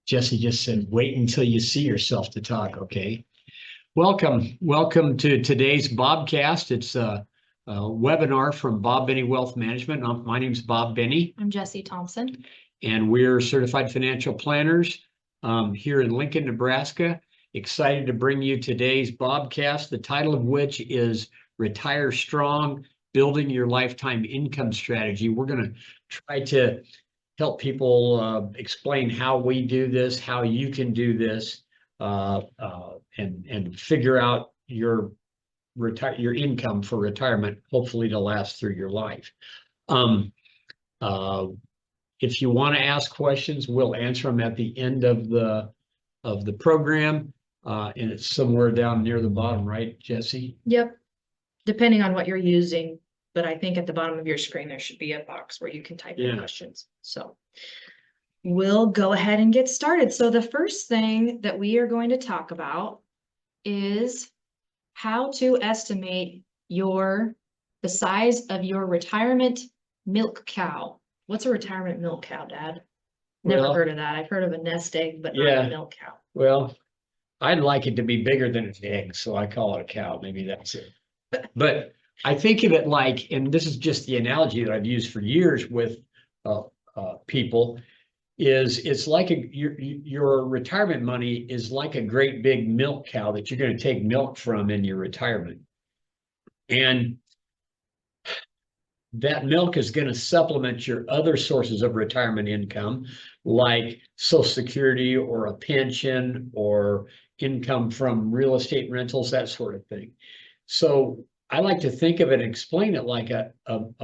Jesse just said, wait until you see yourself to talk, okay? Welcome to today's Bobcast. It's a webinar from Bob Benny Wealth Management. My name's Bob Benny. I'm Jesse Thompson. And we're certified financial planners here in Lincoln, Nebraska. Excited to bring you today's Bobcast, the title of which is Retire Strong, Building Your Lifetime Income Strategy. We're going to try to help people explain how we do this, how you can do this, and figure out your income for retirement, hopefully to last through your life. If you want to ask questions, we'll answer them at the end of the program, and it's somewhere down near the bottom, right, Jesse? Yep. Depending on what you're using, but I think at the bottom of your screen there should be a box where you can type in questions. So we'll go ahead and get started. So the first thing that we are going to talk about is how to estimate the size of your retirement milk cow. What's a retirement milk cow, Dad? Never heard of that. I've heard of a nest egg, but not a milk cow. Well, I'd like it to be bigger than an egg, so I call it a cow. Maybe that's it. But I think of it like, and this is just the analogy that I've used for years with people, is it's like your retirement money is like a great big milk cow that you're going to take milk from in your retirement. And that milk is going to supplement your other sources of retirement income, like Social Security or a pension or income from real estate rentals, that sort of thing. So I like to think of it and explain it like a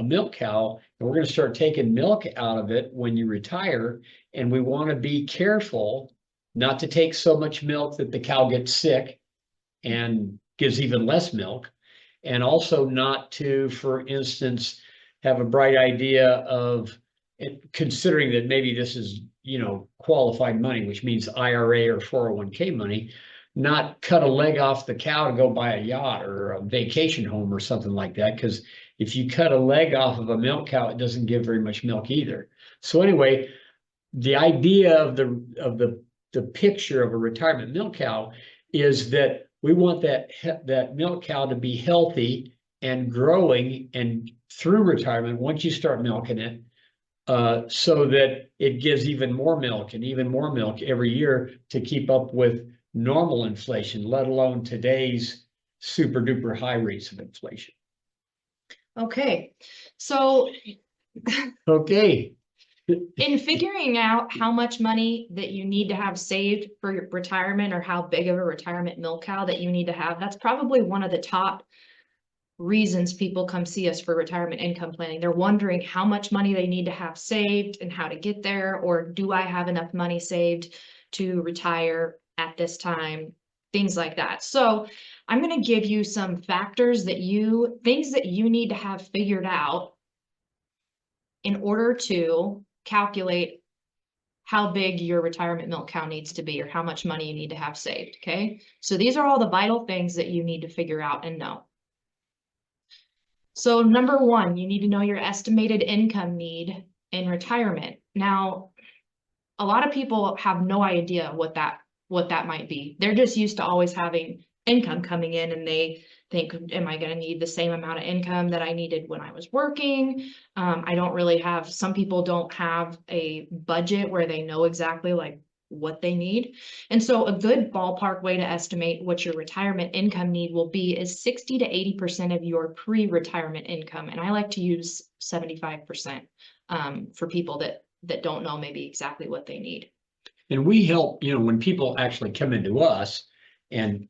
milk cow, and we're going to start taking milk out of it when you retire, and we want to be careful not to take so much milk that the cow gets sick and gives even less milk, and also not to, for instance, have a bright idea of considering that maybe this is, qualified money, which means IRA or 401k money, not cut a leg off the cow to go buy a yacht or a vacation home or something like that. Because if you cut a leg off of a milk cow, it doesn't give very much milk either. So anyway, the idea of the picture of a retirement milk cow is that we want that milk cow to be healthy and growing, and through retirement, once you start milking it, so that it gives even more milk and even more milk every year to keep up with normal inflation, let alone today's super duper high rates of inflation. Okay, so in figuring out how much money that you need to have saved for your retirement, or how big of a retirement milk cow that you need to have, that's probably one of the top reasons people come see us for retirement income planning. They're wondering how much money they need to have saved and how to get there, or do I have enough money saved to retire at this time, things like that. So I'm going to give you some factors things that you need to have figured out in order to calculate how big your retirement milk cow needs to be, or how much money you need to have saved. Okay. So these are all the vital things that you need to figure out and know. So number one, you need to know your estimated income need in retirement. Now, a lot of people have no idea what that might be. They're just used to always having income coming in, and they think, am I going to need the same amount of income that I needed when I was working? Some people don't have a budget where they know exactly like what they need. And so a good ballpark way to estimate what your retirement income need will be is 60 to 80% of your pre-retirement income. And I like to use 75% for people that don't know maybe exactly what they need. And we help, when people actually come into us, and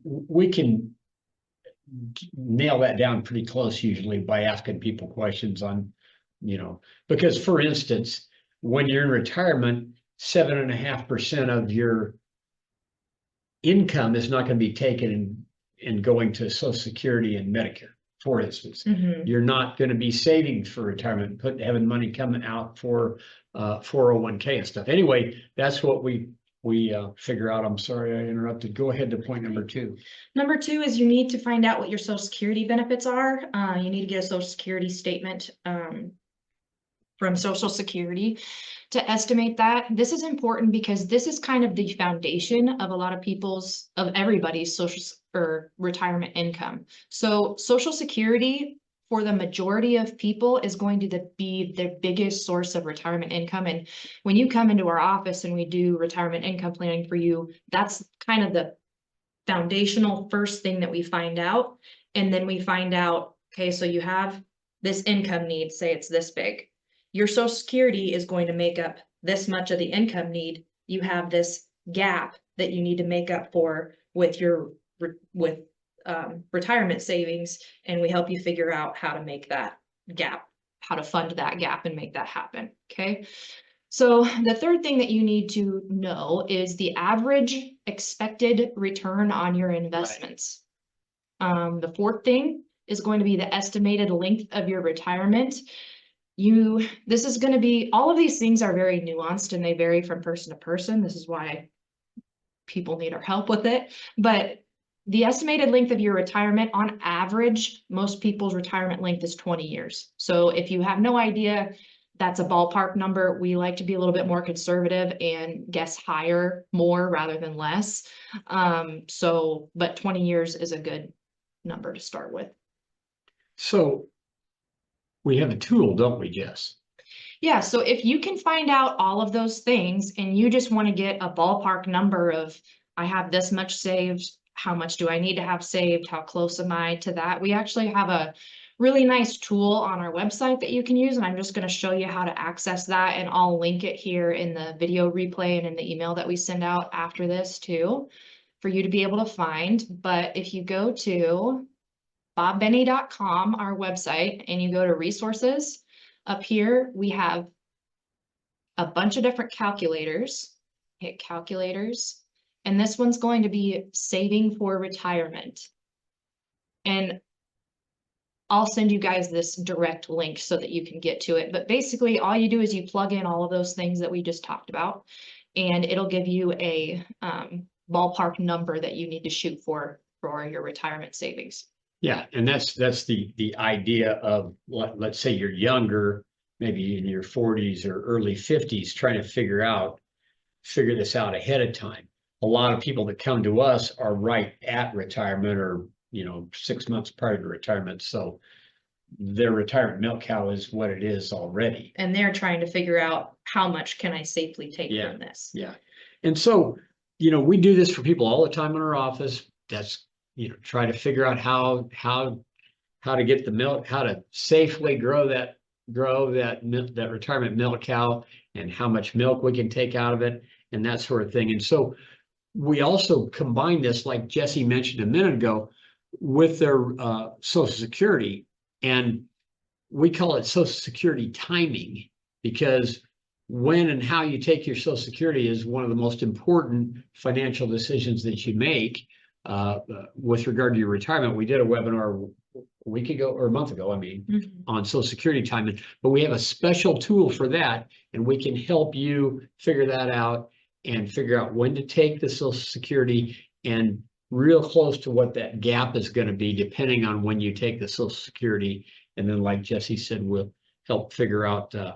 we can nail that down pretty close usually by asking people questions on, because for instance, when you're in retirement, 7.5% of your income is not going to be taken and going to Social Security and Medicare, for instance. Mm-hmm. You're not going to be saving for retirement, having money coming out for 401k and stuff. Anyway, that's what we figure out. I'm sorry I interrupted. Go ahead to point number two. Number two is you need to find out what your Social Security benefits are. You need to get a Social Security statement from Social Security. to estimate that. This is important because this is kind of the foundation of a lot of everybody's social or retirement income. So Social Security for the majority of people is going to be the biggest source of retirement income. And when you come into our office and we do retirement income planning for you, that's kind of the foundational first thing that we find out. And then we find out, okay, so you have this income need, say it's this big. Your Social Security is going to make up this much of the income need. You have this gap that you need to make up for with your retirement savings, and we help you figure out how to make that gap, how to fund that gap and make that happen. Okay. So the third thing that you need to know is the average expected return on your investments. The fourth thing is going to be the estimated length of your retirement. This is going to be, all of these things are very nuanced and they vary from person to person. This is why people need our help with it. But the estimated length of your retirement, on average, most people's retirement length is 20 years. So if you have no idea, that's a ballpark number. We like to be a little bit more conservative and guess more rather than less. But 20 years is a good number to start with. So we have a tool, don't we, Jess? Yeah, so if you can find out all of those things and you just want to get a ballpark number of, I have this much saved, how much do I need to have saved? How close am I to that? We actually have a really nice tool on our website that you can use, and I'm just going to show you how to access that, and I'll link it here in the video replay and in the email that we send out after this too, for you to be able to find. But if you go to bobbenny.com, our website, and you go to resources, up here we have a bunch of different calculators. Hit calculators, and this one's going to be saving for retirement. And I'll send you guys this direct link so that you can get to it. But basically all you do is you plug in all of those things that we just talked about, and it'll give you a ballpark number that you need to shoot for your retirement savings. Yeah, and that's the idea of, let's say you're younger, maybe in your 40s or early 50s, trying to figure this out ahead of time. A lot of people that come to us are right at retirement, or 6 months prior to retirement. So their retirement milk cow is what it is already. And they're trying to figure out, how much can I safely take from this? Yeah. And so, we do this for people all the time in our office. That's, try to figure out how to get the milk, how to safely grow that retirement milk cow, and how much milk we can take out of it, and that sort of thing. And so we also combine this, like Jesse mentioned a minute ago, with their Social Security, and we call it Social Security timing, because when and how you take your Social Security is one of the most important financial decisions that you make with regard to your retirement. We did a webinar a week ago, or a month ago, on Social Security timing, but we have a special tool for that, and we can help you figure that out and figure out when to take the Social Security, and real close to what that gap is going to be depending on when you take the Social Security. And then, like Jesse said, we'll help figure out the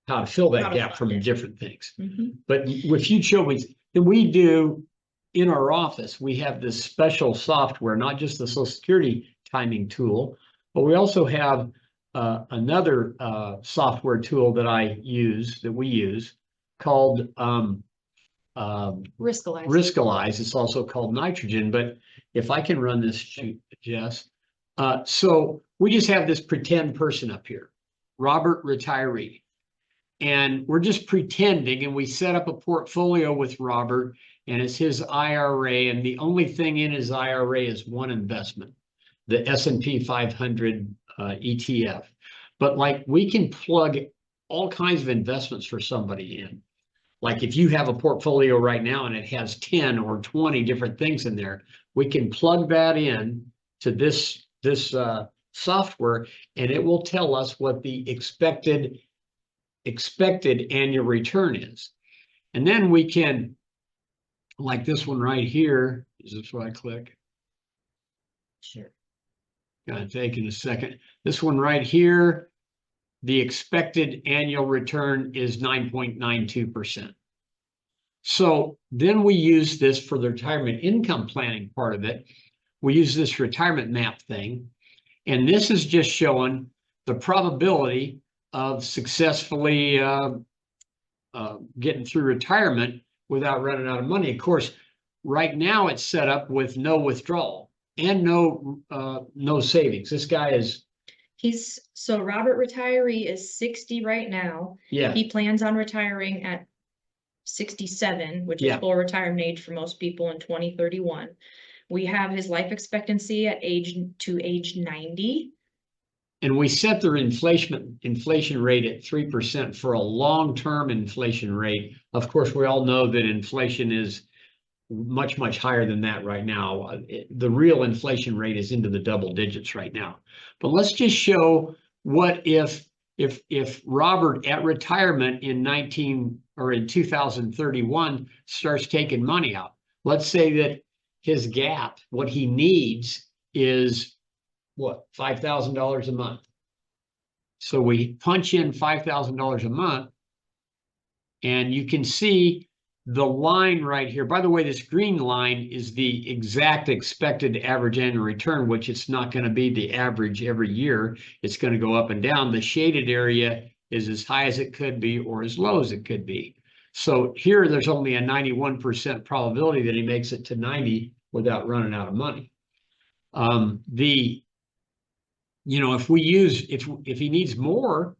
how to fill that gap from different things. But if you show me, then we do in our office, we have this special software, not just the Social Security timing tool, but we also have another software tool that we use called Riskalyze. It's also called Nitrogen. But if I can run this, Jess. So we just have this pretend person up here, Robert retiree, and we're just pretending, and we set up a portfolio with Robert, and it's his IRA, and the only thing in his IRA is one investment, the S&P 500 ETF. But like, we can plug all kinds of investments for somebody in. Like, if you have a portfolio right now and it has 10 or 20 different things in there, we can plug that in to this software, and it will tell us what the expected annual return is. And then we can, like this one right here, is this where I click? Sure. Gonna take in a second. This one right here, the expected annual return is 9.92%. So then we use this for the retirement income planning part of it. We use this retirement map thing. And this is just showing the probability of successfully getting through retirement without running out of money. Of course, right now it's set up with no withdrawal and no savings. This guy is, so Robert retiree is 60 right now. yeah, He plans on retiring at 67, which is Yeah. full retirement age for most people in 2031. We have his life expectancy at age 90. and we set their inflation rate at 3% for a long-term inflation rate. Of course, we all know that inflation is much, much higher than that right now. The real inflation rate is into the double digits right now. But let's just show what if Robert at retirement in 2031 starts taking money out. Let's say that his gap, what he needs is what, $5,000 a month. So we punch in $5,000 a month, and you can see the line right here. By the way, this green line is the exact expected average annual return, which it's not going to be the average every year. It's going to go up and down. The shaded area is as high as it could be or as low as it could be. So here, there's only a 91% probability that he makes it to 90 without running out of money. If he needs more,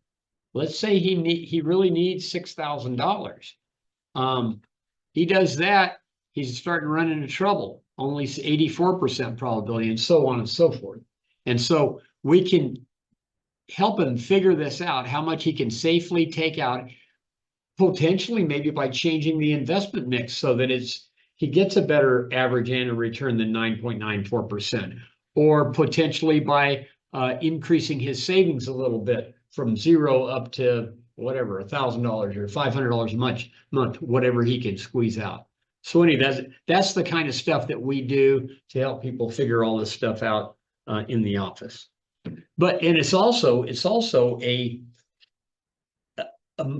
let's say he really needs $6,000. He does that, he's starting to run into trouble, only 84% probability, and so on and so forth. And so we can help him figure this out, how much he can safely take out, potentially maybe by changing the investment mix so that he gets a better average annual return than 9.94%, or potentially by increasing his savings a little bit from 0 up to whatever, $1,000 or $500 a month, whatever he can squeeze out. So anyway, that's the kind of stuff that we do to help people figure all this stuff out in the office. And it's also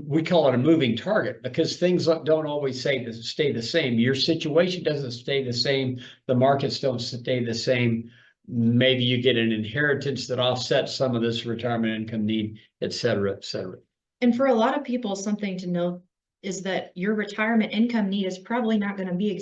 we call it a moving target, because things don't always stay the same. Your situation doesn't stay the same. The markets don't stay the same. Maybe you get an inheritance that offsets some of this retirement income need, et cetera, et cetera. And for a lot of people, something to note is that your retirement income need is probably not going to be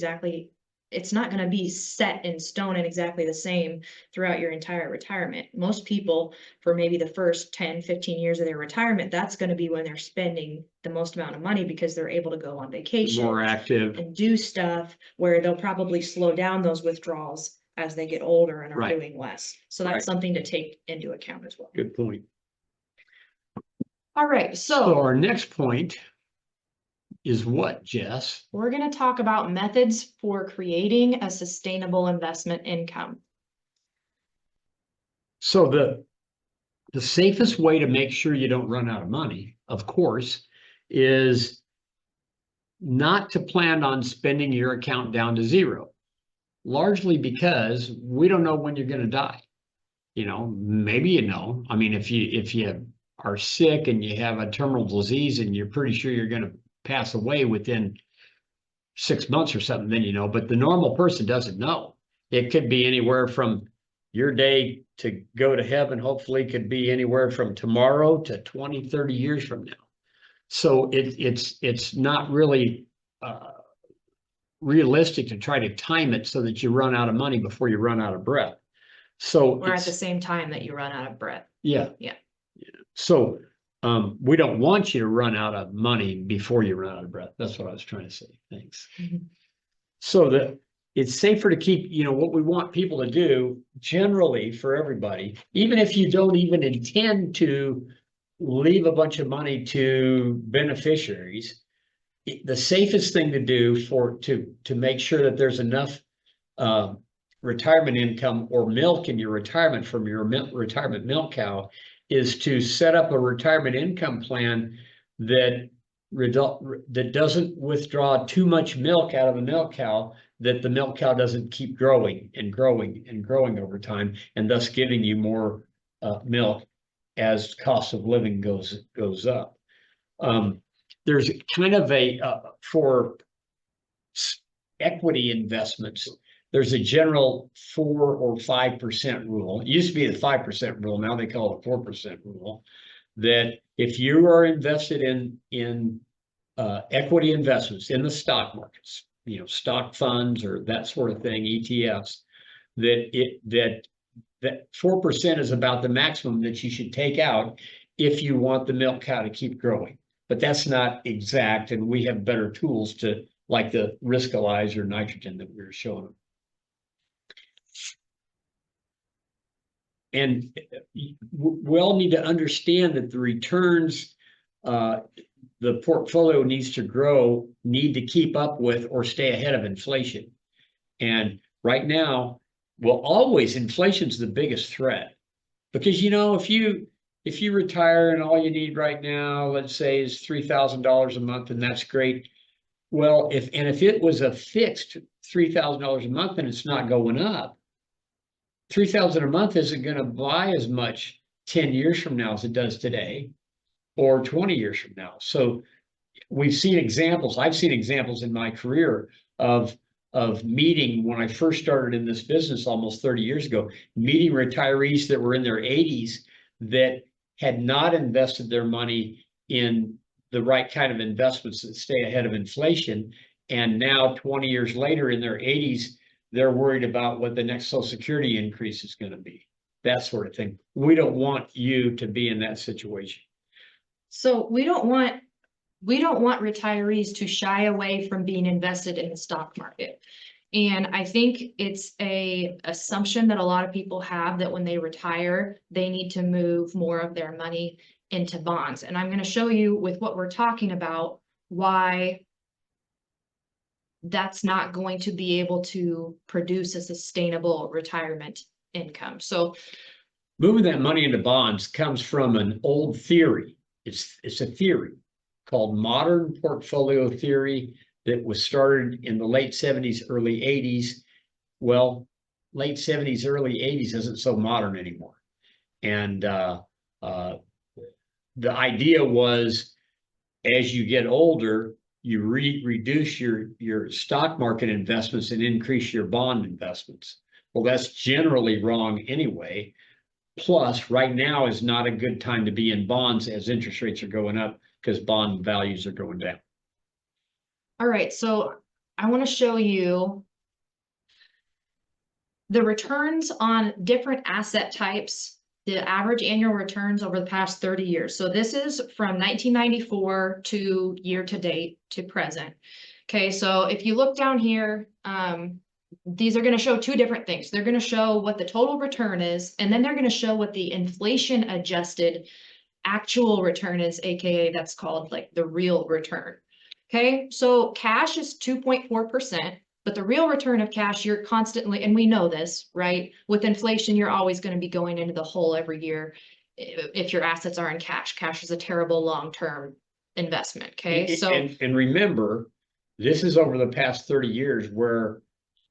it's not going to be set in stone and exactly the same throughout your entire retirement. Most people, for maybe the first 10, 15 years of their retirement, that's going to be when they're spending the most amount of money, because they're able to go on vacation, more active, and do stuff, where they'll probably slow down those withdrawals as they get older and are doing less. So that's something to take into account as well. Good point. All right, So our next point is what, Jess? We're going to talk about methods for creating a sustainable investment income. So the safest way to make sure you don't run out of money, of course, is not to plan on spending your account down to zero, largely because we don't know when you're going to die. Maybe I mean, if you are sick and you have a terminal disease and you're pretty sure you're going to pass away within 6 months or something, then but the normal person doesn't know. It could be anywhere from your day to go to heaven, hopefully could be anywhere from tomorrow to 20, 30 years from now. So it's not really realistic to try to time it so that you run out of money before you run out of breath. Or at the same time that you run out of breath. Yeah. So we don't want you to run out of money before you run out of breath. That's what I was trying to say. Thanks. Mm-hmm. So it's safer to keep, what we want people to do generally for everybody, even if you don't even intend to leave a bunch of money to beneficiaries, the safest thing to do to make sure that there's enough retirement income or milk in your retirement from your retirement milk cow is to set up a retirement income plan that doesn't withdraw too much milk out of the milk cow that the milk cow doesn't keep growing and growing and growing over time, and thus giving you more milk as cost of living goes up. There's kind of for equity investments, there's a general 4 or 5% rule. It used to be the 5% rule. Now they call it 4% rule. That if you are invested in equity investments in the stock markets, stock funds or that sort of thing, ETFs, that 4% is about the maximum that you should take out if you want the milk cow to keep growing. But that's not exact, and we have better tools to, like the Riskalyze nitrogen that we were showing them. And we all need to understand that the returns the portfolio needs to grow, need to keep up with or stay ahead of inflation. And right now, well, always inflation's the biggest threat. Because if you retire and all you need right now, let's say, is $3,000 a month, and that's great. Well, if it was a fixed $3,000 a month and it's not going up, $3,000 a month isn't going to buy as much 10 years from now as it does today, or 20 years from now. So we've seen examples. I've seen examples in my career of meeting, when I first started in this business almost 30 years ago, meeting retirees that were in their 80s that had not invested their money in the right kind of investments that stay ahead of inflation. And now 20 years later in their 80s, they're worried about what the next Social Security increase is going to be, that sort of thing. We don't want you to be in that situation. So we don't want retirees to shy away from being invested in the stock market. And I think it's an assumption that a lot of people have that when they retire, they need to move more of their money into bonds. And I'm going to show you with what we're talking about why that's not going to be able to produce a sustainable retirement income. So moving that money into bonds comes from an old theory. It's a theory called modern portfolio theory that was started in the late 70s, early 80s. Well, late 70s, early 80s isn't so modern anymore. And the idea was, as you get older, you reduce your stock market investments and increase your bond investments. Well, that's generally wrong anyway. Plus, right now is not a good time to be in bonds as interest rates are going up because bond values are going down. All right, so I want to show you the returns on different asset types, the average annual returns over the past 30 years. So this is from 1994 to year to date to present. Okay, so if you look down here, these are going to show two different things. They're going to show what the total return is, and then they're going to show what the inflation adjusted actual return is, aka that's called like the real return. Okay, so cash is 2.4%, but the real return of cash, you're constantly, and we know this, right? With inflation, you're always going to be going into the hole every year if your assets are in cash. Cash is a terrible long-term investment. Okay, so and remember, this is over the past 30 years where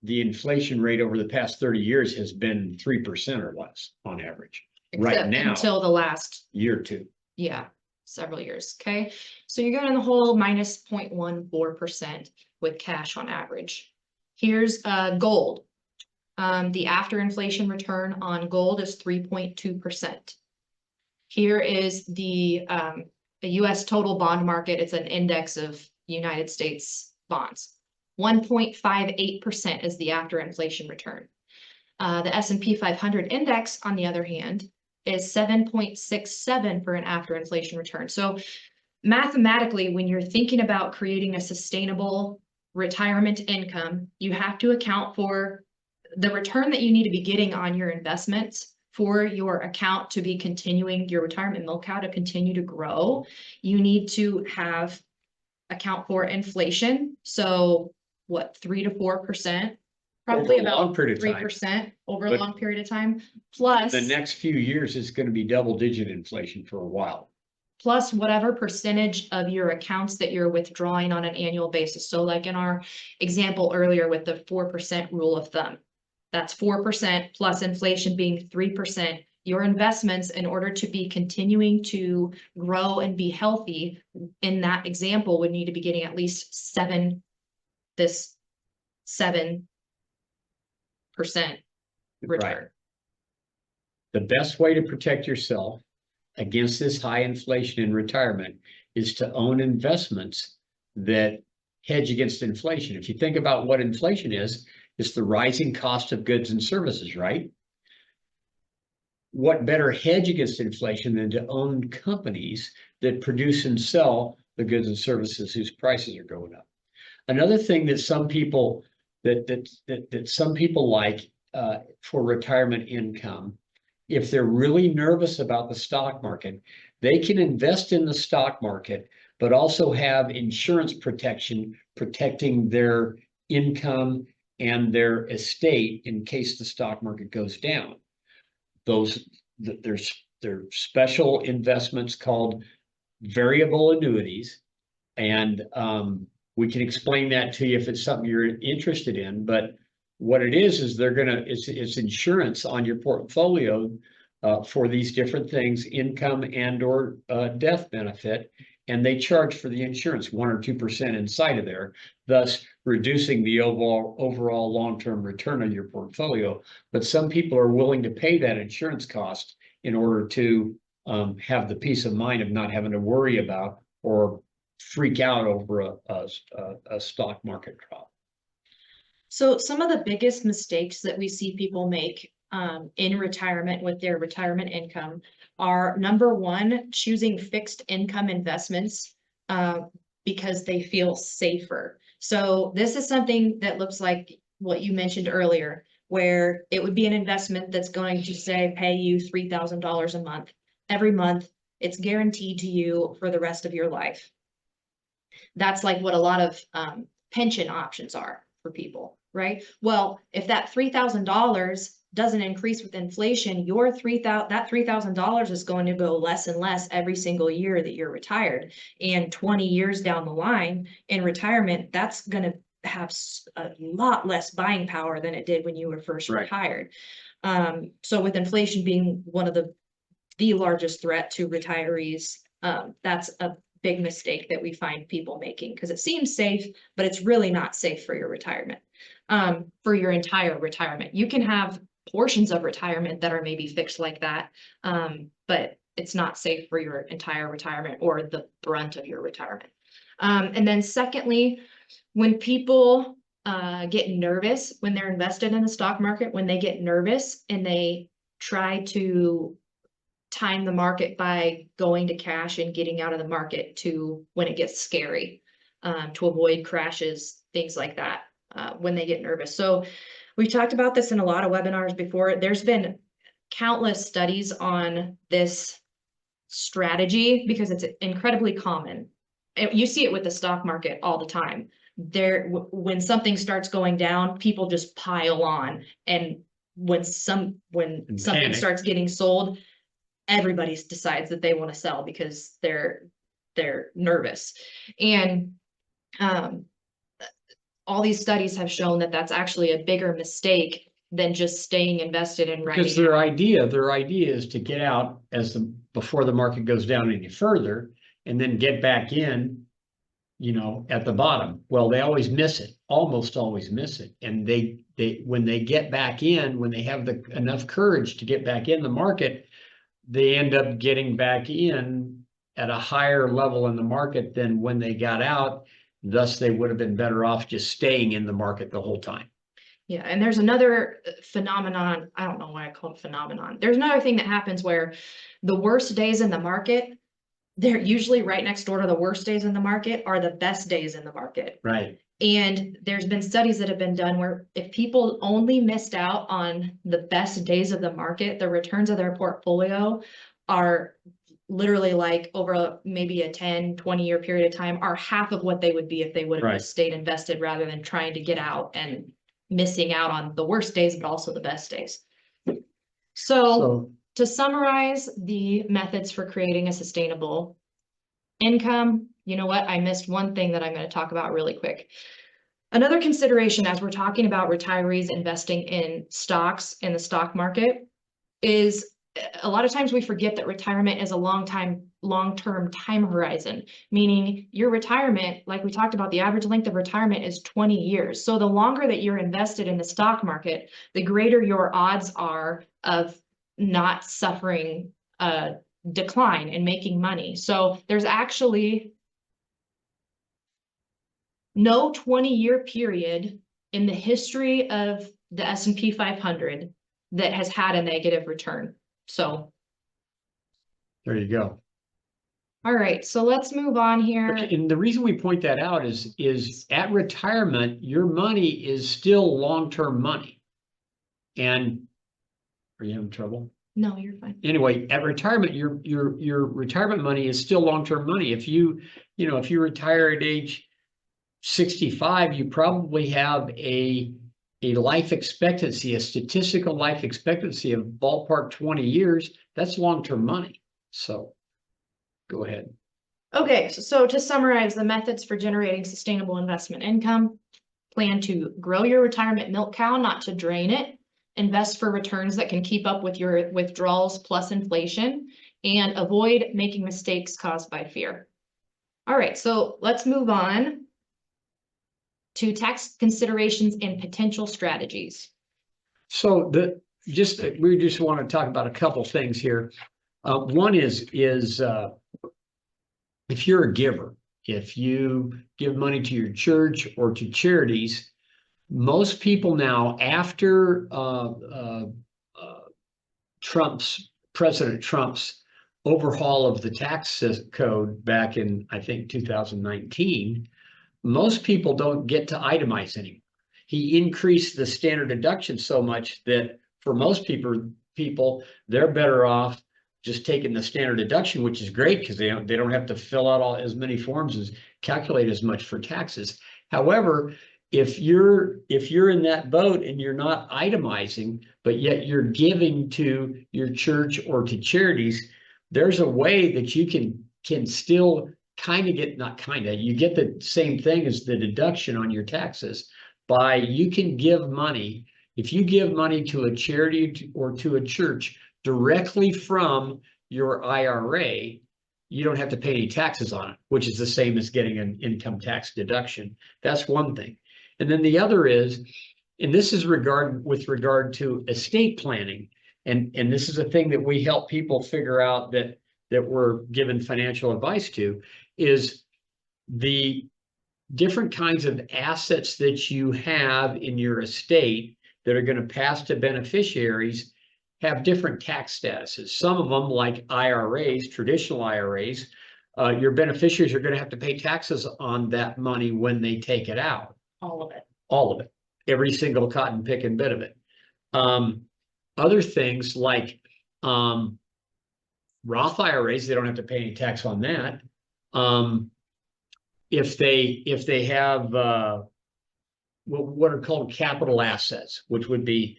the inflation rate over the past 30 years has been 3% or less on average. Right now, until the last year or two. Yeah, several years. Okay, so you're going in the hole minus 0.14% with cash on average. Here's gold. The after inflation return on gold is 3.2%. Here is the US total bond market. It's an index of United States bonds. 1.58% is the after inflation return. The S&P 500 index, on the other hand, is 7.67 for an after inflation return. So mathematically, when you're thinking about creating a sustainable retirement income, you have to account for the return that you need to be getting on your investments for your account to be continuing, your retirement milk cow to continue to grow. You need to account for inflation. So what, 3 to 4%? Probably about 3% over a long period of time. Plus, the next few years is going to be double-digit inflation for a while. plus whatever percentage of your accounts that you're withdrawing on an annual basis. So like in our example earlier with the 4% rule of thumb, that's 4% plus inflation being 3%. Your investments, in order to be continuing to grow and be healthy, in that example, would need to be getting at least 7% return. Right. The best way to protect yourself against this high inflation in retirement is to own investments that hedge against inflation. If you think about what inflation is, it's the rising cost of goods and services, right? What better hedge against inflation than to own companies that produce and sell the goods and services whose prices are going up? Another thing that some people like for retirement income, if they're really nervous about the stock market, they can invest in the stock market, but also have insurance protection protecting their income and their estate in case the stock market goes down. There's special investments called variable annuities, and we can explain that to you if it's something you're interested in. But what it is it's insurance on your portfolio for these different things, income and or death benefit, and they charge for the insurance 1 or 2% inside of there, thus reducing the overall long-term return on your portfolio. But some people are willing to pay that insurance cost in order to have the peace of mind of not having to worry about or freak out over a stock market drop. So some of the biggest mistakes that we see people make in retirement with their retirement income are, number one, choosing fixed income investments because they feel safer. So this is something that looks like what you mentioned earlier, where it would be an investment that's going to say pay you $3,000 a month. Every month, it's guaranteed to you for the rest of your life. That's like what a lot of pension options are for people, right? Well, if that $3,000 doesn't increase with inflation, that $3,000 is going to go less and less every single year that you're retired. And 20 years down the line in retirement, that's going to have a lot less buying power than it did when you were first retired. So with inflation being one of the largest threat to retirees, that's a big mistake that we find people making, because it seems safe, but it's really not safe for your retirement, for your entire retirement. You can have portions of retirement that are maybe fixed like that, but it's not safe for your entire retirement or the brunt of your retirement. And then secondly, when people get nervous when they're invested in the stock market, when they get nervous and they try to time the market by going to cash and getting out of the market to when it gets scary, to avoid crashes, things like that, when they get nervous. So we've talked about this in a lot of webinars before. There's been countless studies on this strategy because it's incredibly common. You see it with the stock market all the time. When something starts going down, people just pile on, and when something starts getting sold, everybody decides that they want to sell because they're nervous. And all these studies have shown that that's actually a bigger mistake than just staying invested in writing. Because their idea is to get out before the market goes down any further, and then get back in, at the bottom. Well, they always miss it, almost always miss it. And when they get back in, when they have enough courage to get back in the market, they end up getting back in at a higher level in the market than when they got out. Thus, they would have been better off just staying in the market the whole time. Yeah, and there's another phenomenon. I don't know why I call it phenomenon. There's another thing that happens where the worst days in the market, they're usually right next door to the worst days in the market are the best days in the market. Right. And there's been studies that have been done where if people only missed out on the best days of the market, the returns of their portfolio are literally like over maybe a 10, 20-year period of time are half of what they would be if they would have just stayed invested rather than trying to get out and missing out on the worst days, but also the best days. So to summarize the methods for creating a sustainable income. You know what? I missed one thing that I'm going to talk about really quick. Another consideration as we're talking about retirees investing in stocks in the stock market is a lot of times we forget that retirement is a long-term time horizon, meaning your retirement, like we talked about, the average length of retirement is 20 years. So the longer that you're invested in the stock market, the greater your odds are of not suffering a decline and making money. So there's actually no 20-year period in the history of the S&P 500 that has had a negative return. So there you go. all right, so let's move on here. And the reason we point that out is at retirement, your money is still long-term money. And are you having trouble? No, you're fine. Anyway, at retirement, your retirement money is still long-term money. If you retire at age 65, you probably have a life expectancy, a statistical life expectancy of ballpark 20 years. That's long-term money. So go ahead. Okay, so to summarize the methods for generating sustainable investment income, plan to grow your retirement milk cow, not to drain it. Invest for returns that can keep up with your withdrawals plus inflation, and avoid making mistakes caused by fear. All right, so let's move on to tax considerations and potential strategies. So we just want to talk about a couple things here. One is if you're a giver, if you give money to your church or to charities, most people now, after President Trump's overhaul of the tax code back in, I think, 2019, most people don't get to itemize anymore. He increased the standard deduction so much that for most people, they're better off just taking the standard deduction, which is great because they don't have to fill out as many forms as calculate as much for taxes. However, if you're in that boat and you're not itemizing, but yet you're giving to your church or to charities, there's a way that you can still you get the same thing as the deduction on your taxes by you can give money. If you give money to a charity or to a church directly from your IRA, you don't have to pay any taxes on it, which is the same as getting an income tax deduction. That's one thing. And then the other is, and this is with regard to estate planning, and this is a thing that we help people figure out that we're given financial advice to, is the different kinds of assets that you have in your estate that are going to pass to beneficiaries have different tax statuses. Some of them, like IRAs, traditional IRAs, your beneficiaries are going to have to pay taxes on that money when they take it out. All of it. All of it. Every single cotton picking bit of it. Other things like Roth IRAs, they don't have to pay any tax on that. If they have what are called capital assets, which would be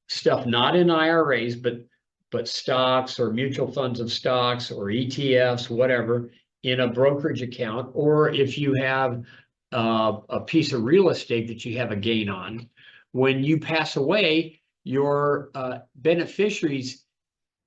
stuff not in IRAs, but stocks or mutual funds of stocks or ETFs, whatever, in a brokerage account, or if you have a piece of real estate that you have a gain on, when you pass away, your beneficiaries,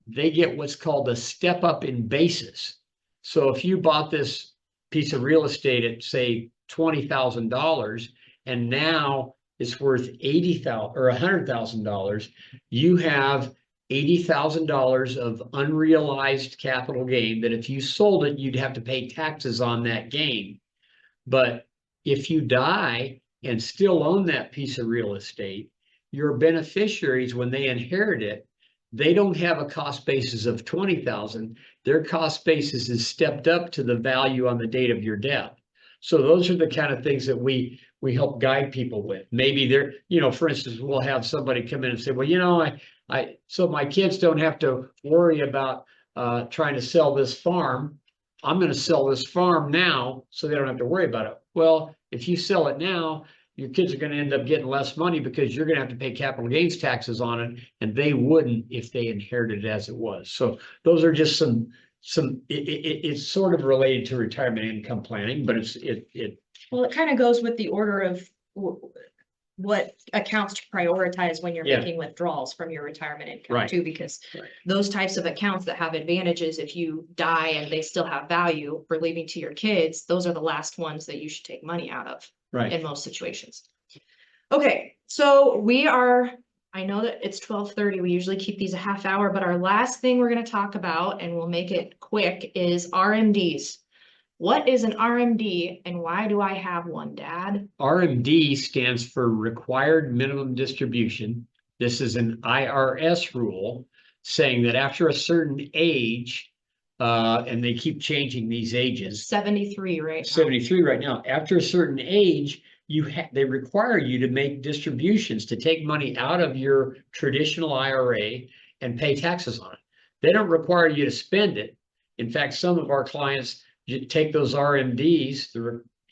they get what's called a step up in basis. So if you bought this piece of real estate at, say, $20,000, and now it's worth $80,000 or $100,000, you have $80,000 of unrealized capital gain that if you sold it, you'd have to pay taxes on that gain. But if you die and still own that piece of real estate, your beneficiaries, when they inherit it, they don't have a cost basis of $20,000. Their cost basis is stepped up to the value on the date of your death. So those are the kind of things that we help guide people with. Maybe they're, for instance, we'll have somebody come in and say, well, so my kids don't have to worry about trying to sell this farm. I'm going to sell this farm now so they don't have to worry about it. Well, if you sell it now, your kids are going to end up getting less money because you're going to have to pay capital gains taxes on it, and they wouldn't if they inherited it as it was. So those are just it's sort of related to retirement income planning, but Well, it kind of goes with the order of what accounts to prioritize when you're Yeah. making withdrawals from your retirement income Right. too, because Right. those types of accounts that have advantages, if you die and they still have value for leaving to your kids, those are the last ones that you should take money out of right. in most situations. Okay, so I know that it's 12:30. We usually keep these a half hour, but our last thing we're going to talk about, and we'll make it quick, is RMDs. What is an RMD and why do I have one, Dad? RMD stands for Required Minimum Distribution. This is an IRS rule saying that after a certain age, and they keep changing these ages. 73, right? 73 right now. After a certain age, they require you to make distributions, to take money out of your traditional IRA and pay taxes on it. They don't require you to spend it. In fact, some of our clients take those RMDs,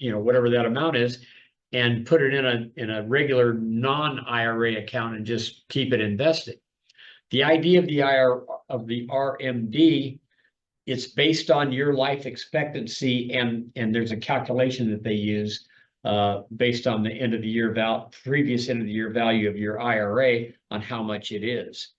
whatever that amount is, and put it in a regular non-IRA account and just keep it invested. The idea of the RMD, it's based on your life expectancy, and there's a calculation that they use based on the previous end of the year value of your IRA on how much it is.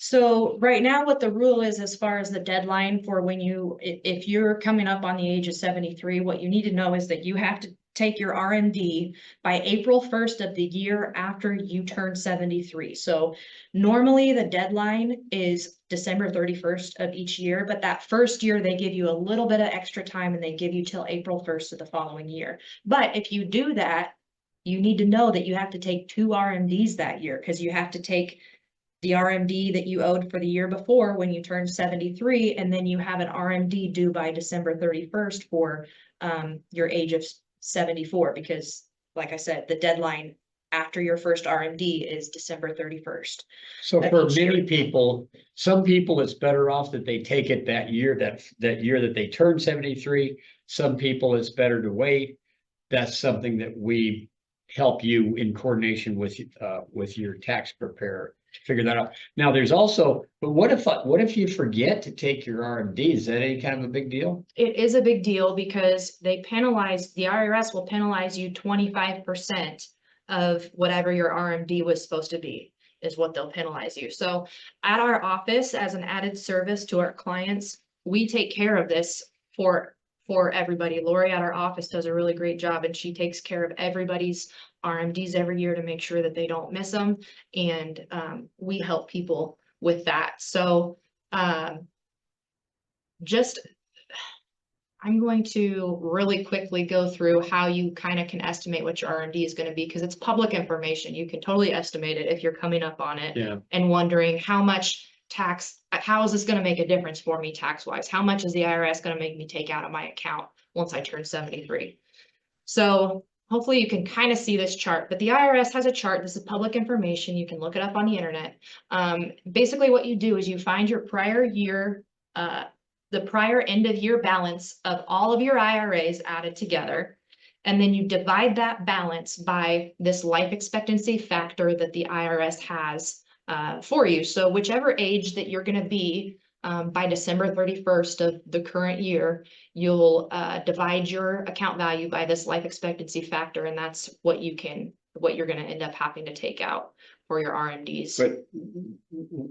So right now what the rule is, as far as the deadline for if you're coming up on the age of 73, what you need to know is that you have to take your RMD by April 1st of the year after you turn 73. So normally the deadline is December 31st of each year, but that first year they give you a little bit of extra time and they give you till April 1st of the following year. But if you do that, you need to know that you have to take 2 RMDs that year, because you have to take the RMD that you owed for the year before when you turned 73, and then you have an RMD due by December 31st for your age of 74, because like I said, the deadline after your first RMD is December 31st. So for many people, some people, it's better off that they take it that year that they turn 73. Some people, it's better to wait. That's something that we help you in coordination with your tax preparer to figure that out. Now, there's also, but what if you forget to take your RMD? Is that any kind of a big deal? It is a big deal, because the IRS will penalize you 25% of whatever your RMD was supposed to be, is what they'll penalize you. So at our office, as an added service to our clients, we take care of this for everybody. Lori at our office does a really great job, and she takes care of everybody's RMDs every year to make sure that they don't miss them. And we help people with that. So I'm going to really quickly go through how you kind of can estimate what your RMD is going to be, because it's public information. You can totally estimate it if you're coming up on it. Yeah. And wondering how is this going to make a difference for me tax wise? How much is the IRS going to make me take out of my account once I turn 73? So hopefully you can kind of see this chart, but the IRS has a chart. This is public information. You can look it up on the internet. Basically what you do is you find your prior year, the prior end of year balance of all of your IRAs added together. And then you divide that balance by this life expectancy factor that the IRS has for you. So whichever age that you're going to be by December 31st of the current year, you'll divide your account value by this life expectancy factor. And that's what you're going to end up having to take out for your RMDs. But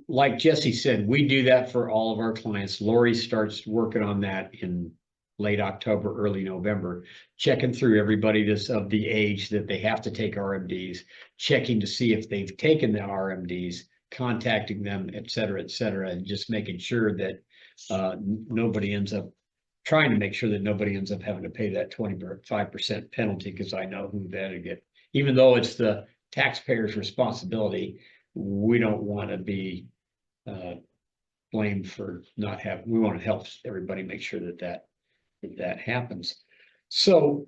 like Jesse said, we do that for all of our clients. Lori starts working on that in late October, early November, checking through everybody that's of the age that they have to take RMDs, checking to see if they've taken the RMDs, contacting them, et cetera, and just making sure that nobody ends up having to pay that 25% penalty, because I know who that'll get. Even though it's the taxpayer's responsibility, we don't want to be blamed for not having. We want to help everybody make sure that happens. So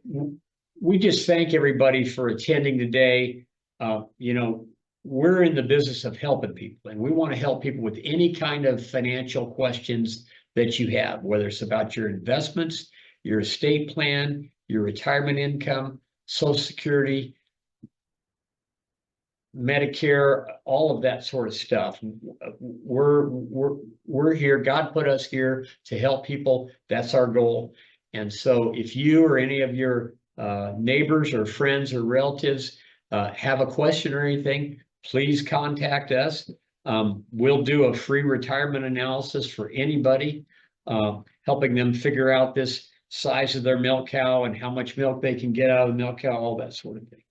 we just thank everybody for attending today. We're in the business of helping people, and we want to help people with any kind of financial questions that you have, whether it's about your investments, your estate plan, your retirement income, Social Security, Medicare, all of that sort of stuff. We're here. God put us here to help people. That's our goal. And so if you or any of your neighbors or friends or relatives have a question or anything, please contact us. We'll do a free retirement analysis for anybody, helping them figure out this size of their milk cow and how much milk they can get out of the milk cow, all that sort of thing.